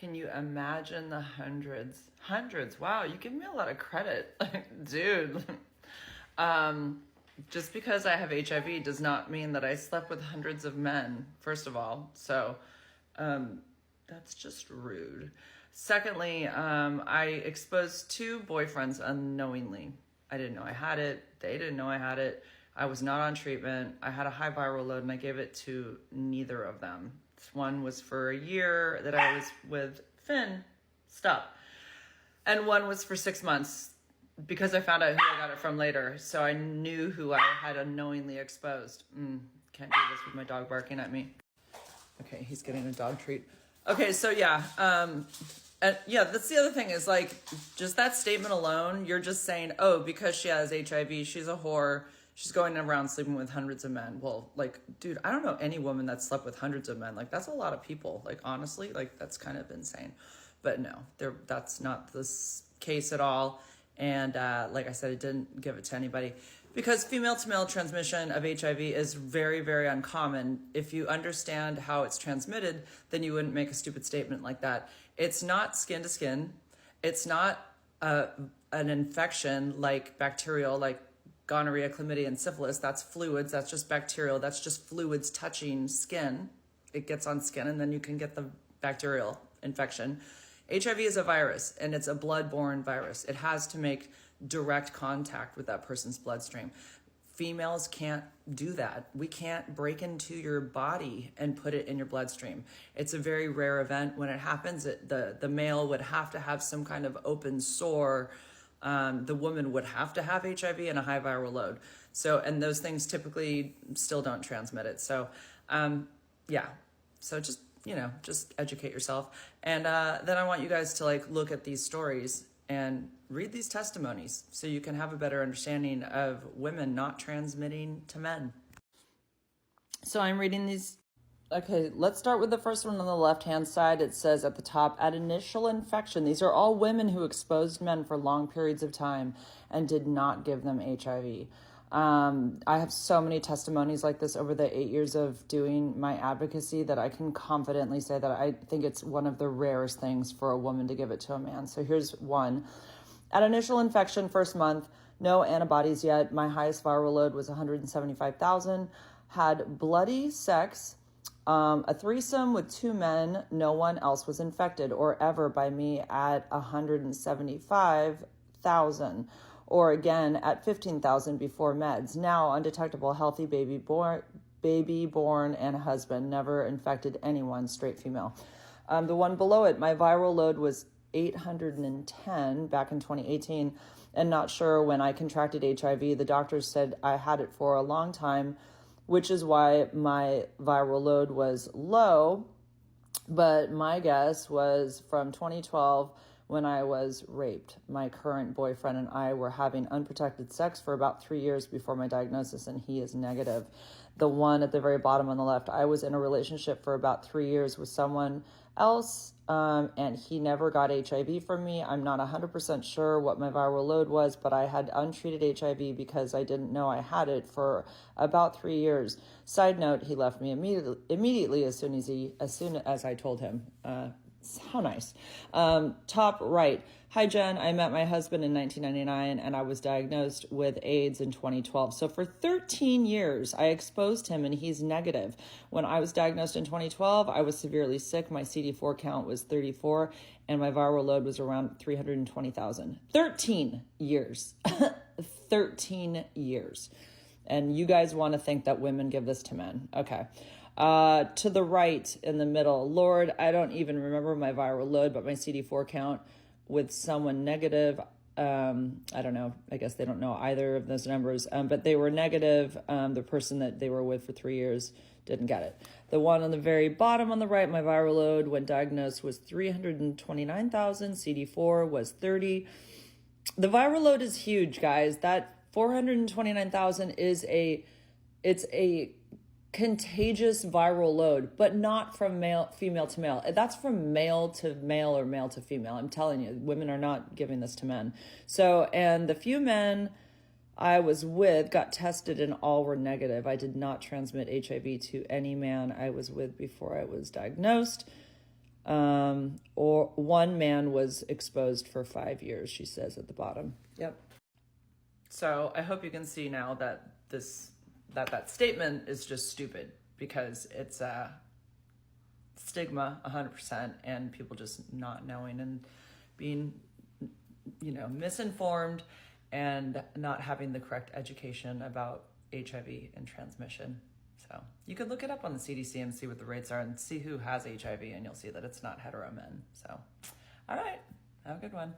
Can you imagine the hundreds? Hundreds. Wow, you give me a lot of credit. Dude. Just because I have HIV does not mean that I slept with hundreds of men, first of all. So that's just rude. Secondly, I exposed 2 boyfriends unknowingly. I didn't know I had it. They didn't know I had it. I was not on treatment. I had a high viral load and I gave it to neither of them. One was for a year that I was with Finn. Stop. And one was for 6 months because I found out who I got it from later. So I knew who I had unknowingly exposed. Can't do this with my dog barking at me. Okay, he's getting a dog treat. Okay, so yeah. And yeah, that's the other thing is like, just that statement alone, you're just saying, oh, because she has HIV, she's a whore. She's going around sleeping with hundreds of men. Well, like, dude, I don't know any woman that slept with hundreds of men. Like, that's a lot of people. Like, honestly, like, that's kind of insane. But no, that's not the case at all. And like I said, I didn't give it to anybody. Because female-to-male transmission of HIV is very, very uncommon. If you understand how it's transmitted, then you wouldn't make a stupid statement like that. It's not skin to skin. It's not an infection like bacterial, like gonorrhea, chlamydia, and syphilis. That's fluids. That's just bacterial. That's just fluids touching skin. It gets on skin and then you can get the bacterial infection. HIV is a virus and it's a blood-borne virus. It has to make direct contact with that person's bloodstream. Females can't do that. We can't break into your body and put it in your bloodstream. It's a very rare event. When it happens, the male would have to have some kind of open sore. The woman would have to have HIV and a high viral load. So, and those things typically still don't transmit it. So, yeah. So just, just educate yourself. And then I want you guys to like look at these stories and read these testimonies so you can have a better understanding of women not transmitting to men. So I'm reading these. Okay, let's start with the first one on the left-hand side. It says at the top, at initial infection, these are all women who exposed men for long periods of time and did not give them HIV. I have so many testimonies like this over the 8 years of doing my advocacy that I can confidently say that I think it's one of the rarest things for a woman to give it to a man. So here's one. At initial infection, first month, no antibodies yet. My highest viral load was 175,000. Had bloody sex, a threesome with 2 men. No one else was infected or ever by me at 175,000. Or again at 15,000 before meds. Now undetectable, healthy baby born and husband. Never infected anyone, straight female. The one below it, my viral load was 810 back in 2018, and not sure when I contracted HIV. The doctors said I had it for a long time, which is why my viral load was low. But my guess was from 2012 when I was raped. My current boyfriend and I were having unprotected sex for about 3 years before my diagnosis, and he is negative. The one at the very bottom on the left, I was in a relationship for about 3 years with someone else, and he never got HIV from me. I'm not 100% sure what my viral load was, but I had untreated HIV because I didn't know I had it for about 3 years. Side note, he left me immediately as soon as I told him. How nice. Top right. Hi, Jen. I met my husband in 1999 and I was diagnosed with AIDS in 2012. So for 13 years, I exposed him and he's negative. When I was diagnosed in 2012, I was severely sick. My CD4 count was 34 and my viral load was around 320,000. 13 years. 13 years. And you guys want to think that women give this to men. Okay. To the right in the middle, Lord, I don't even remember my viral load, but my CD4 count with someone negative. I don't know. I guess they don't know either of those numbers, but they were negative. The person that they were with for 3 years didn't get it. The one on the very bottom on the right, my viral load when diagnosed was 329,000. CD4 was 30. The viral load is huge, guys. That 429,000 is it's a contagious viral load, but not from female to male. That's from male to male or male to female. I'm telling you, women are not giving this to men. So, and the few men I was with got tested and all were negative. I did not transmit HIV to any man I was with before I was diagnosed. or one man was exposed for 5 years, she says at the bottom. Yep. So I hope you can see now that that statement is just stupid, because it's a stigma 100%, and people just not knowing and being, misinformed and not having the correct education about HIV and transmission. So you could look it up on the CDC and see what the rates are and see who has HIV, and you'll see that it's not hetero men. So, all right, have a good one.